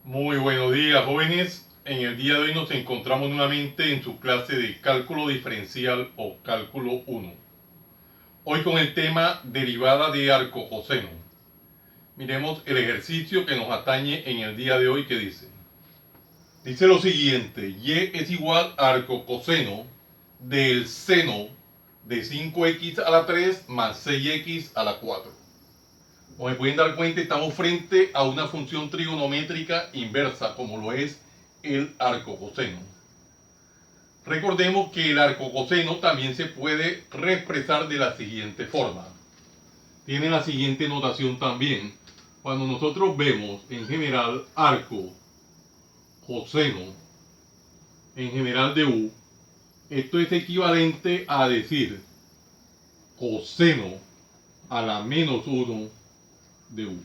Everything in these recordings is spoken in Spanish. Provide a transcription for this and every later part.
Muy buenos días, jóvenes. En el día de hoy nos encontramos nuevamente en su clase de cálculo diferencial o cálculo 1. Hoy con el tema derivada de arcocoseno. Miremos el ejercicio que nos atañe en el día de hoy que dice. Dice lo siguiente: y es igual a arcocoseno del seno de 5x a la 3 más 6x a la 4. Como se pueden dar cuenta, estamos frente a una función trigonométrica inversa, como lo es el arcocoseno. Recordemos que el arcocoseno también se puede reexpresar de la siguiente forma. Tiene la siguiente notación también. Cuando nosotros vemos en general arco, coseno, en general de u, esto es equivalente a decir coseno a la menos 1 de u.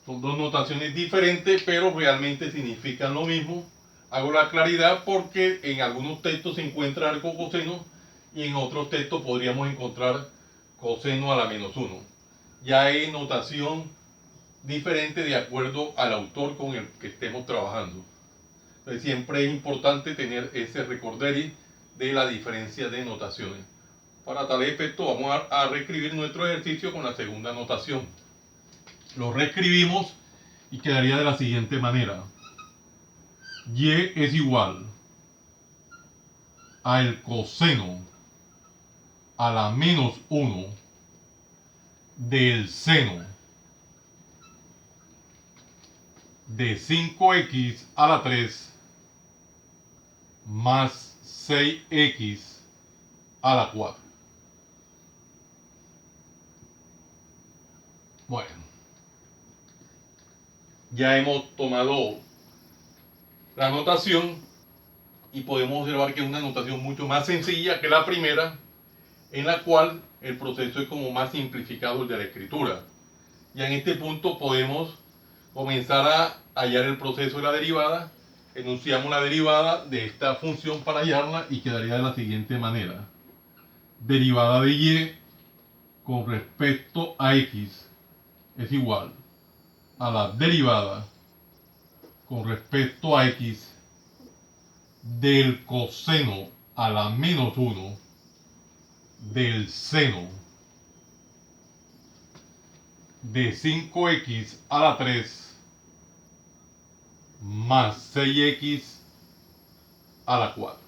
Son dos notaciones diferentes, pero realmente significan lo mismo. Hago la claridad porque en algunos textos se encuentra arcocoseno y en otros textos podríamos encontrar coseno a la menos 1. Ya es notación diferente de acuerdo al autor con el que estemos trabajando. Entonces siempre es importante tener ese recorderi de la diferencia de notaciones. Para tal efecto vamos a reescribir nuestro ejercicio con la segunda notación. Lo reescribimos y quedaría de la siguiente manera. Y es igual a el coseno a la menos 1 del seno de 5x a la 3 más 6x a la 4. Bueno, ya hemos tomado la notación y podemos observar que es una notación mucho más sencilla que la primera, en la cual el proceso es como más simplificado el de la escritura. Ya en este punto podemos comenzar a hallar el proceso de la derivada. Enunciamos la derivada de esta función para hallarla y quedaría de la siguiente manera. Derivada de y con respecto a x es igual a la derivada con respecto a x del coseno a la menos 1 del seno de 5x a la 3 más 6x a la 4.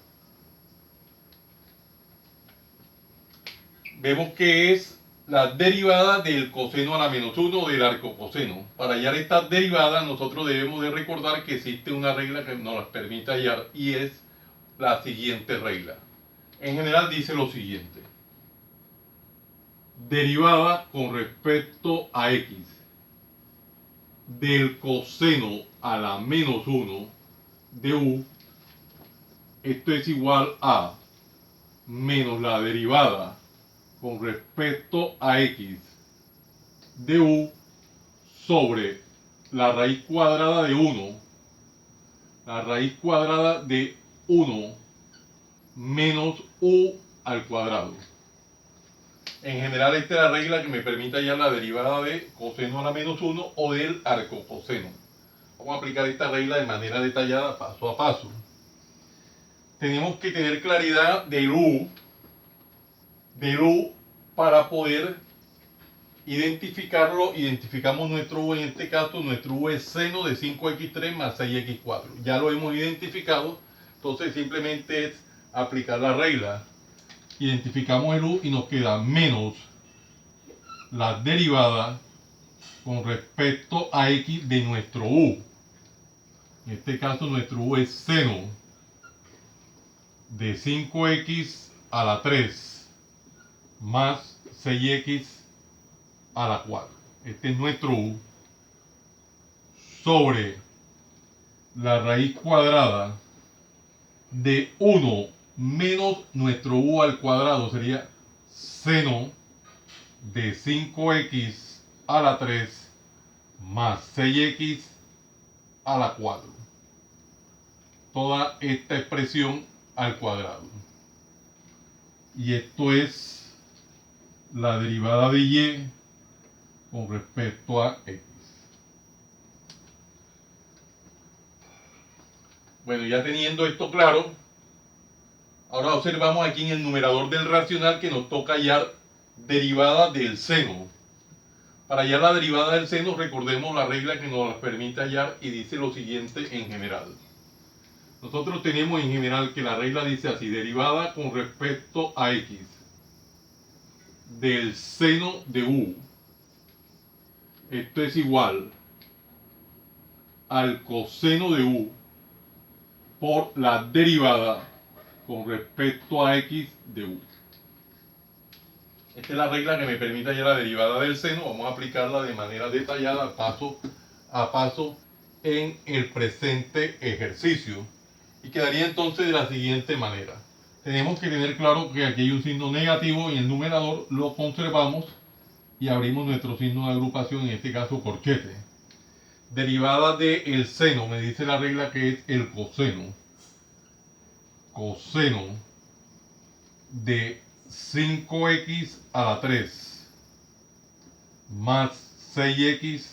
Vemos que es la derivada del coseno a la menos 1 del arcocoseno. Para hallar esta derivada nosotros debemos de recordar que existe una regla que nos las permite hallar y es la siguiente regla. En general dice lo siguiente: derivada con respecto a x del coseno a la menos 1 de u, esto es igual a menos la derivada con respecto a x de u sobre la raíz cuadrada de 1, la raíz cuadrada de 1 menos u al cuadrado. En general esta es la regla que me permite hallar la derivada de coseno a la menos 1 o del arcocoseno. Vamos a aplicar esta regla de manera detallada paso a paso. Tenemos que tener claridad del u para poder identificarlo. Identificamos nuestro u, en este caso nuestro u es seno de 5x3 más 6x4. Ya lo hemos identificado, entonces simplemente es aplicar la regla. Identificamos el u y nos queda menos la derivada con respecto a x de nuestro u. En este caso nuestro u es seno de 5x a la 3 más 6x a la 4. Este es nuestro u sobre la raíz cuadrada de 1 menos nuestro u al cuadrado, sería seno de 5x a la 3 más 6x a la 4. Toda esta expresión al cuadrado. Y esto es la derivada de y con respecto a x. Bueno, ya teniendo esto claro, ahora observamos aquí en el numerador del racional que nos toca hallar derivada del seno. Para hallar la derivada del seno, recordemos la regla que nos permite hallar y dice lo siguiente en general. Nosotros tenemos en general que la regla dice así: derivada con respecto a x del seno de u. Esto es igual al coseno de u por la derivada con respecto a x de u. Esta es la regla que me permite hallar la derivada del seno. Vamos a aplicarla de manera detallada, paso a paso, en el presente ejercicio. Y quedaría entonces de la siguiente manera. Tenemos que tener claro que aquí hay un signo negativo y el numerador lo conservamos y abrimos nuestro signo de agrupación, en este caso corchete. Derivada del seno, me dice la regla que es el coseno. Coseno de 5x a la 3 más 6x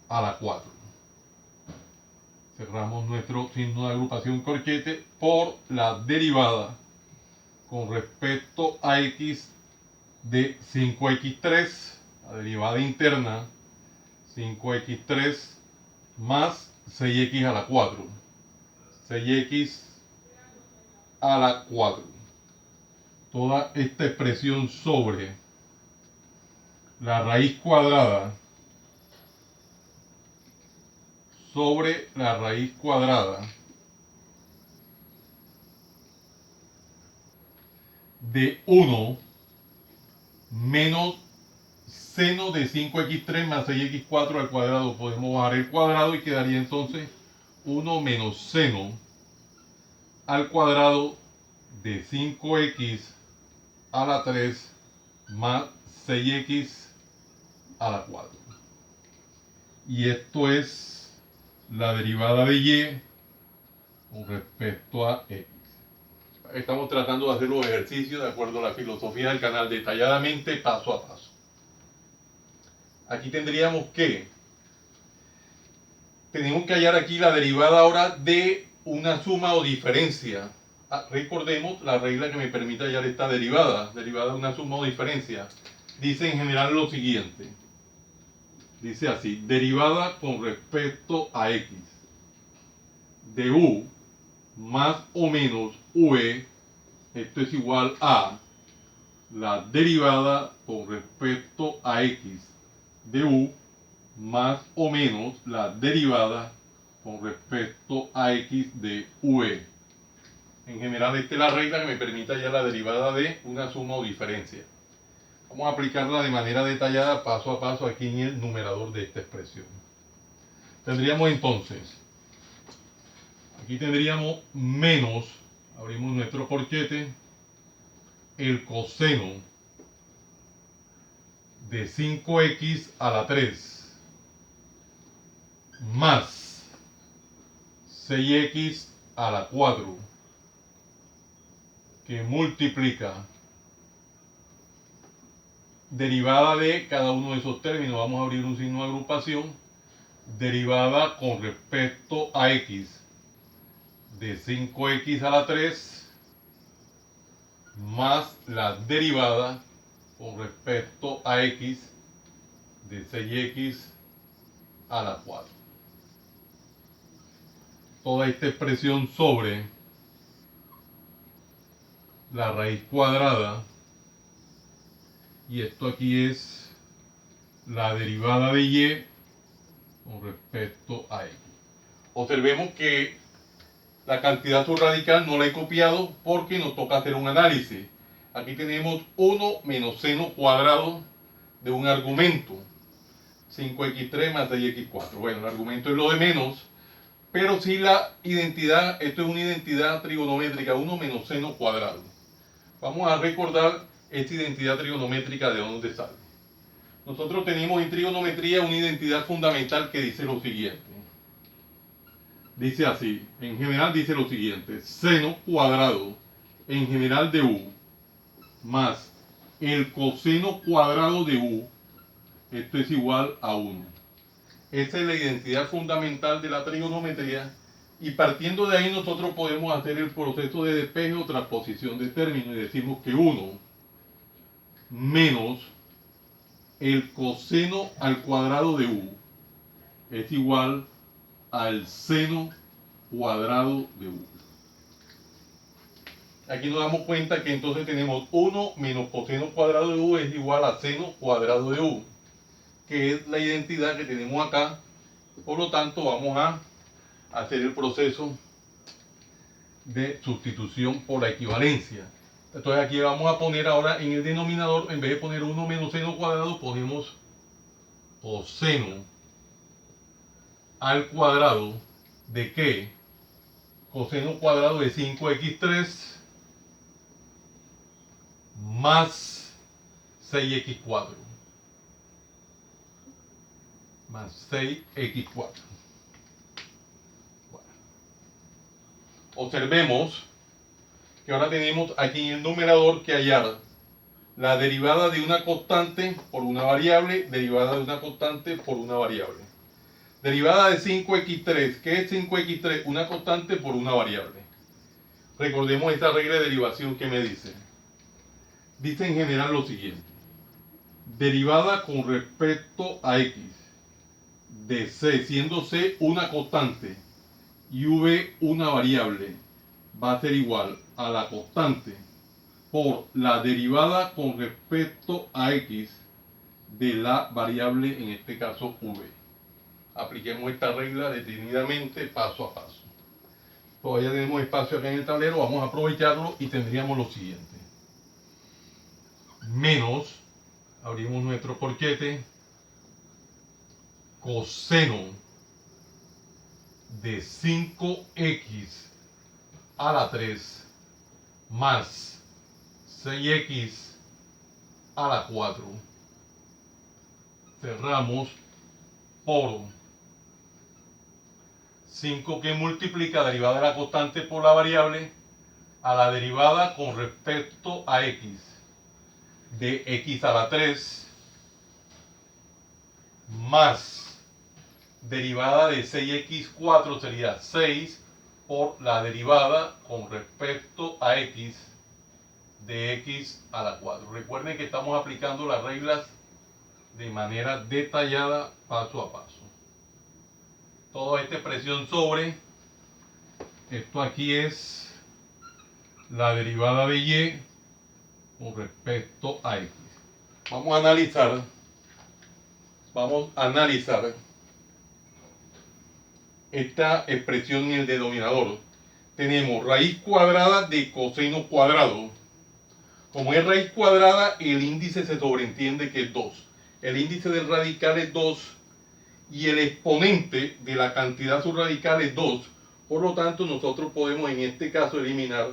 a la 4. Cerramos nuestro signo de agrupación corchete por la derivada con respecto a x de 5x3, la derivada interna, 5x3 más 6x a la 4. 6x a la 4. Toda esta expresión sobre la raíz cuadrada de 1 menos seno de 5x3 más 6x4 al cuadrado. Podemos bajar el cuadrado y quedaría entonces 1 menos seno al cuadrado de 5x a la 3 más 6x a la 4. Y esto es la derivada de y con respecto a x. Estamos tratando de hacer los ejercicios de acuerdo a la filosofía del canal, detalladamente, paso a paso. Aquí tenemos que hallar aquí la derivada ahora de una suma o diferencia. Recordemos la regla que me permite hallar esta derivada de una suma o diferencia. Dice en general lo siguiente. Dice así: derivada con respecto a x de u más o menos ue. Esto es igual a la derivada con respecto a x de u más o menos la derivada con respecto a x de ue. En general, esta es la regla que me permite hallar la derivada de una suma o diferencia. Vamos a aplicarla de manera detallada, paso a paso, aquí en el numerador de esta expresión. Tendríamos entonces, aquí tendríamos menos, abrimos nuestro corchete, el coseno de 5x a la 3 más 6x a la 4 que multiplica derivada de cada uno de esos términos. Vamos a abrir un signo de agrupación. Derivada con respecto a x de 5x a la 3 más la derivada con respecto a x de 6x a la 4. Toda esta expresión sobre la raíz cuadrada, y esto aquí es la derivada de y con respecto a x. Observemos que la cantidad subradical no la he copiado porque nos toca hacer un análisis. Aquí tenemos 1 menos seno cuadrado de un argumento, 5x3 más 6x4. Bueno, el argumento es lo de menos, pero si la identidad, esto es una identidad trigonométrica, 1 menos seno cuadrado. Vamos a recordar esta identidad trigonométrica de dónde sale. Nosotros tenemos en trigonometría una identidad fundamental que dice lo siguiente. Dice así, en general dice lo siguiente: seno cuadrado en general de u más el coseno cuadrado de u, esto es igual a 1. Esa es la identidad fundamental de la trigonometría Y partiendo de ahí nosotros podemos hacer el proceso de despeje o transposición de términos y decimos que 1 menos el coseno al cuadrado de u es igual al seno cuadrado de u. Aquí nos damos cuenta que entonces tenemos 1 menos coseno cuadrado de u es igual a seno cuadrado de u, que es la identidad que tenemos acá. Por lo tanto, vamos a hacer el proceso de sustitución por la equivalencia. Entonces aquí vamos a poner ahora en el denominador, en vez de poner 1 menos seno cuadrado, ponemos coseno al cuadrado de ¿qué? Coseno cuadrado de 5x3 más 6x4 más 6x4. Bueno. Observemos que ahora tenemos aquí en el numerador que hallar la derivada de una constante por una variable, derivada de una constante por una variable. Derivada de 5x3, ¿qué es 5x3? Una constante por una variable. Recordemos esta regla de derivación que me dice. Dice en general lo siguiente. Derivada con respecto a x de c, siendo c una constante y v una variable, va a ser igual a la constante por la derivada con respecto a x de la variable, en este caso v. Apliquemos esta regla detenidamente paso a paso. Todavía tenemos espacio acá en el tablero, vamos a aprovecharlo y tendríamos lo siguiente. Menos, abrimos nuestro corchete, coseno de 5x a la 3 más 6x a la 4. Cerramos por 5 que multiplica derivada de la constante por la variable a la derivada con respecto a x de x a la 3 más derivada de 6x4 sería 6 por la derivada con respecto a x de x a la 4. Recuerden que estamos aplicando las reglas de manera detallada paso a paso. Toda esta expresión sobre, esto aquí es la derivada de y con respecto a x. Vamos a analizar esta expresión en el denominador. Tenemos raíz cuadrada de coseno cuadrado. Como es raíz cuadrada, el índice se sobreentiende que es 2. El índice del radical es 2 y el exponente de la cantidad subradical es 2. Por lo tanto, nosotros podemos en este caso eliminar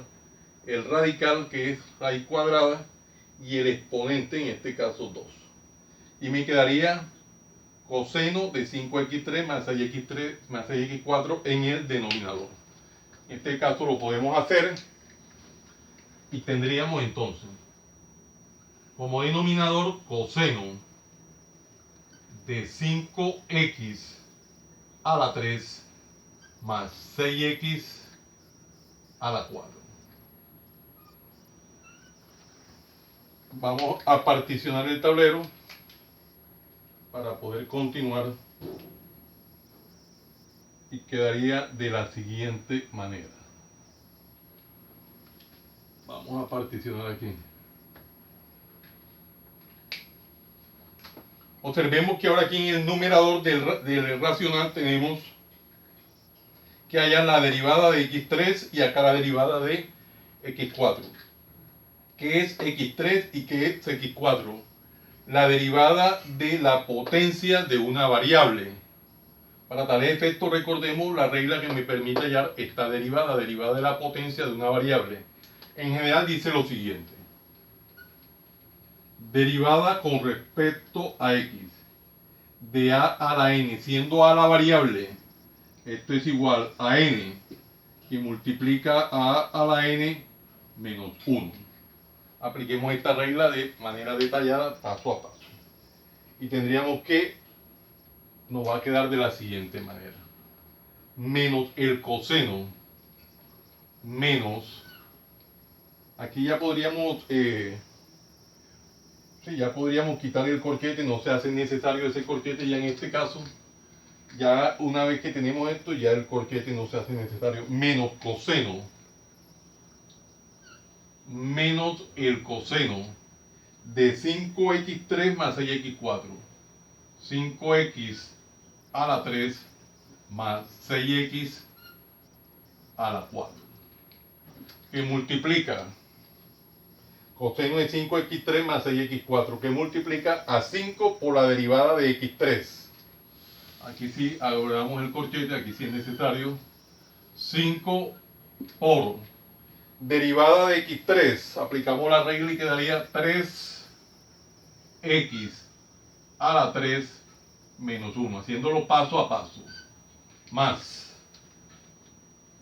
el radical, que es raíz cuadrada, y el exponente, en este caso 2. Y me quedaría coseno de 5x3 más 6x3 más 6x4 en el denominador. En este caso lo podemos hacer y tendríamos entonces como denominador coseno de 5x a la 3 más 6x a la 4. Vamos a particionar el tablero para poder continuar y quedaría de la siguiente manera. Vamos a particionar aquí. Observemos que ahora aquí en el numerador del racional tenemos que haya la derivada de x3 y acá la derivada de x4. ¿Qué es x3 y qué es x4? La derivada de la potencia de una variable. Para tal efecto recordemos la regla que me permite hallar esta derivada de la potencia de una variable. En general dice lo siguiente. Derivada con respecto a x de a a la n, siendo a la variable, esto es igual a n que multiplica a la n menos 1. Apliquemos esta regla de manera detallada paso a paso. Y tendríamos que nos va a quedar de la siguiente manera. menos el coseno menos, aquí ya podríamos sí, ya podríamos quitar el corchete, no se hace necesario ese corchete ya en este caso. Ya una vez que tenemos esto, ya el corchete no se hace necesario. Menos coseno menos el coseno de 5x3 más 6x4. 5x a la 3 más 6x a la 4. Que multiplica coseno de 5x3 más 6x4, que multiplica a 5 por la derivada de x3. Aquí sí agregamos el corchete, aquí sí es necesario. 5 por derivada de x3, aplicamos la regla y quedaría 3x a la 3 menos 1, haciéndolo paso a paso. Más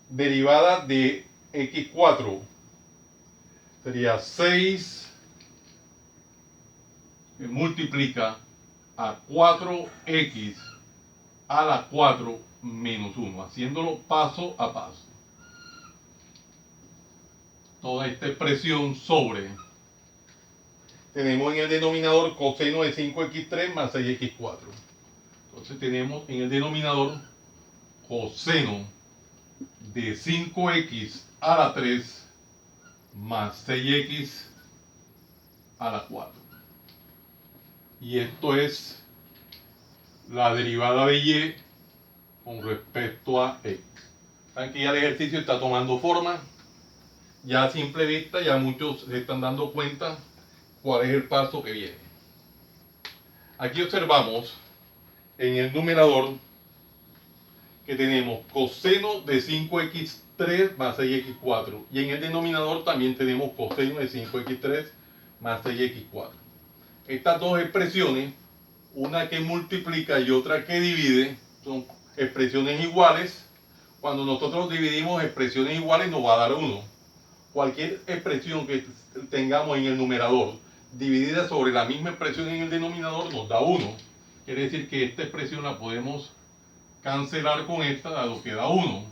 derivada de x4 sería 6 que multiplica a 4x a la 4 menos 1, haciéndolo paso a paso. Toda esta expresión sobre, tenemos en el denominador coseno de 5x3 más 6x4. Entonces tenemos en el denominador coseno de 5x a la 3 más 6x a la 4. Y esto es la derivada de y con respecto a x. Aquí ya el ejercicio está tomando forma. Ya a simple vista ya muchos se están dando cuenta cuál es el paso que viene. Aquí observamos en el numerador que tenemos coseno de 5x3 más 6x4 y en el denominador también tenemos coseno de 5x3 más 6x4. Estas dos expresiones, una que multiplica y otra que divide, son expresiones iguales. Cuando nosotros dividimos expresiones iguales nos va a dar 1. Cualquier expresión que tengamos en el numerador dividida sobre la misma expresión en el denominador nos da 1. Quiere decir que esta expresión la podemos cancelar con esta, dado que da 1.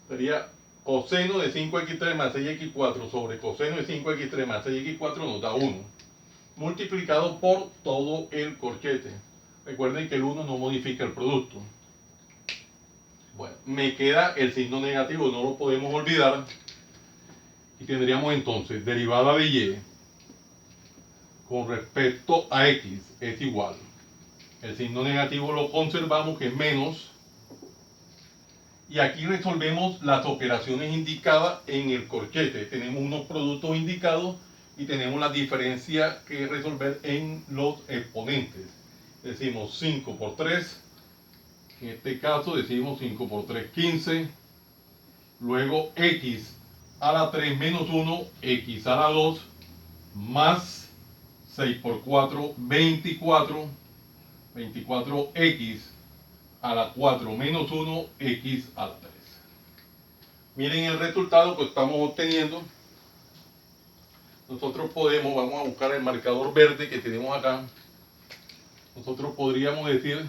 Sería coseno de 5x3 más 6x4 sobre coseno de 5x3 más 6x4 nos da 1. Multiplicado por todo el corchete. Recuerden que el 1 no modifica el producto. Bueno, me queda el signo negativo, no lo podemos olvidar. Y tendríamos entonces derivada de y con respecto a x es igual. El signo negativo lo conservamos, que es menos. Y aquí resolvemos las operaciones indicadas en el corchete. Tenemos unos productos indicados y tenemos la diferencia que resolver en los exponentes. Decimos 5 por 3. En este caso decimos 5 por 3, 15. Luego x a la 3 menos 1, x a la 2, más 6 por 4, 24. 24x a la 4 menos 1, x a la 3. Miren el resultado que estamos obteniendo. Nosotros podemos, vamos a buscar el marcador verde que tenemos acá. Nosotros podríamos decir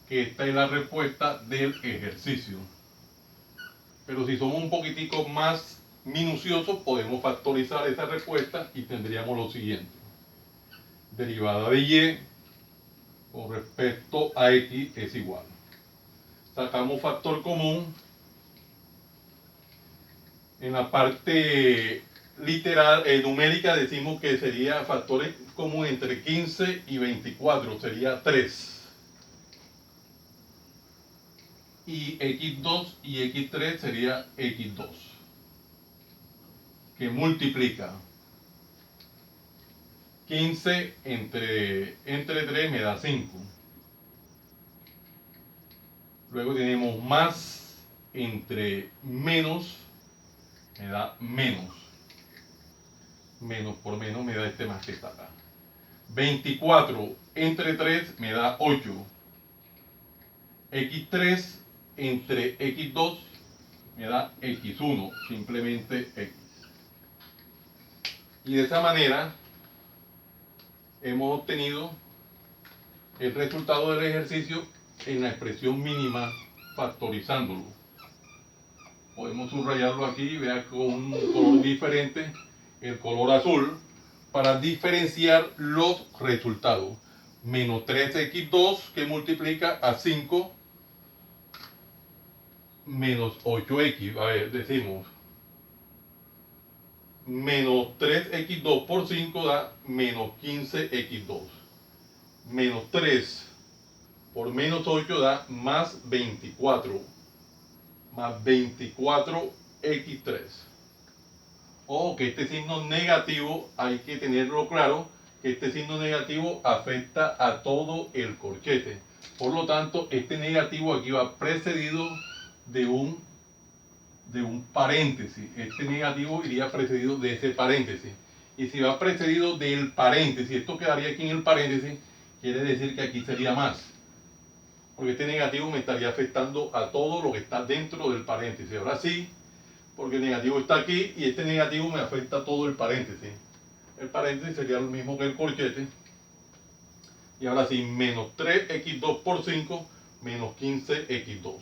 que esta es la respuesta del ejercicio. Pero si somos un poquitico más minuciosos, podemos factorizar esa respuesta y tendríamos lo siguiente. Derivada de y con respecto a x es igual. Sacamos factor común. En la parte literal, numérica, decimos que sería factor común entre 15 y 24, sería 3. Y x2 y x3 sería x2, que multiplica 15 entre 3 me da 5. Luego tenemos más entre menos me da menos. Menos por menos me da este más que está acá. 24 entre 3 me da 8. x3 entre x2 me da x1, simplemente x. Y de esa manera hemos obtenido el resultado del ejercicio en la expresión mínima factorizándolo. Podemos subrayarlo aquí, vea con un color diferente, el color azul, para diferenciar los resultados. Menos 3x2 que multiplica a 5 menos 8x. A ver, decimos menos 3x2 por 5 da menos 15x2. Menos 3 por menos 8 da más 24. Más 24x3. Ojo que este signo negativo hay que tenerlo claro, que este signo negativo afecta a todo el corchete. Por lo tanto, este negativo aquí va precedido de un paréntesis. Este negativo iría precedido de ese paréntesis. Y si va precedido del paréntesis, esto quedaría aquí en el paréntesis, quiere decir que aquí sería más. Porque este negativo me estaría afectando a todo lo que está dentro del paréntesis. Ahora sí, porque el negativo está aquí y este negativo me afecta a todo el paréntesis. El paréntesis sería lo mismo que el corchete. Y ahora sí, menos 3x2 por 5 menos 15x2.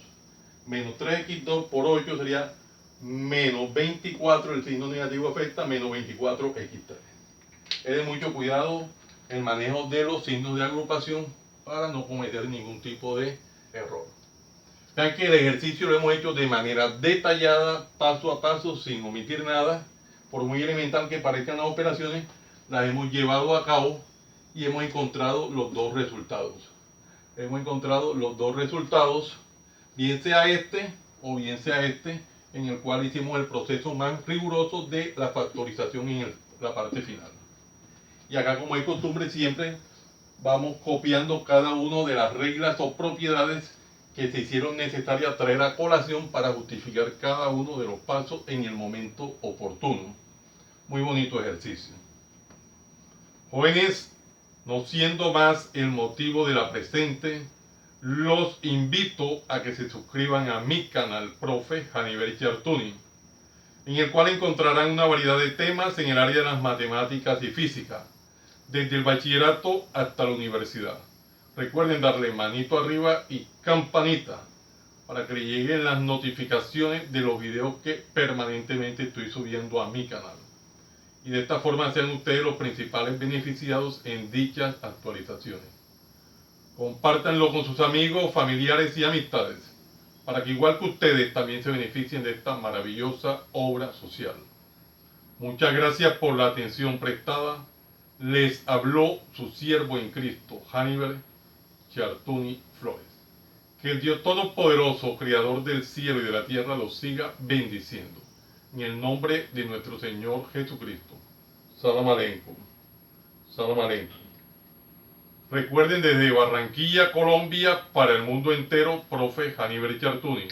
Menos 3x2 por 8 sería menos 24, el signo negativo afecta, menos 24x3. Es de mucho cuidado el manejo de los signos de agrupación para no cometer ningún tipo de error. Vean que el ejercicio lo hemos hecho de manera detallada, paso a paso, sin omitir nada. Por muy elemental que parezcan las operaciones, las hemos llevado a cabo y hemos encontrado los dos resultados. Hemos encontrado los dos resultados, bien sea este o bien sea este, en el cual hicimos el proceso más riguroso de la factorización en la parte final. Y acá, como es costumbre, siempre vamos copiando cada una de las reglas o propiedades que se hicieron necesarias traer a colación para justificar cada uno de los pasos en el momento oportuno. Muy bonito ejercicio. Jóvenes, no siendo más el motivo de la presente, los invito a que se suscriban a mi canal Profe Janiver Chartuni, en el cual encontrarán una variedad de temas en el área de las matemáticas y física, desde el bachillerato hasta la universidad. Recuerden darle manito arriba y campanita para que le lleguen las notificaciones de los videos que permanentemente estoy subiendo a mi canal. Y de esta forma sean ustedes los principales beneficiados en dichas actualizaciones. Compártanlo con sus amigos, familiares y amistades, para que igual que ustedes también se beneficien de esta maravillosa obra social. Muchas gracias por la atención prestada. Les habló su siervo en Cristo, Janiver Chartuni Flores. Que el Dios Todopoderoso, Creador del cielo y de la tierra, los siga bendiciendo. En el nombre de nuestro Señor Jesucristo. Salam aleikum. Salam aleikum. Recuerden, desde Barranquilla, Colombia, para el mundo entero, Profe Janiver Chartuni.